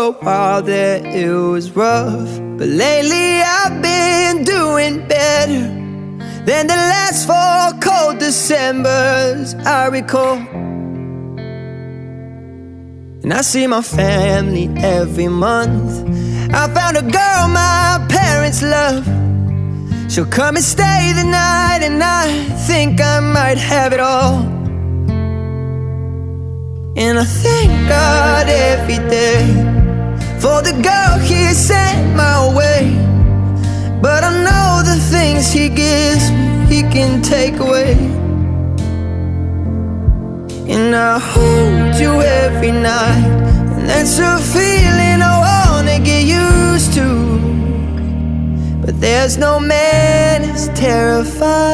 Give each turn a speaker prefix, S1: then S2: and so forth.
S1: a while there it was rough, but lately I've been doing better than the last 4 cold Decembers I recall. And I see my family every month. I found a girl my parents love. She'll come and stay the night, and I think I might have it all. And I thank God every day for the girl He sent my way. But I know the things He gives me, He can take away. And I hold you every night, and that's a feeling I wanna get used to. But there's no man as terrified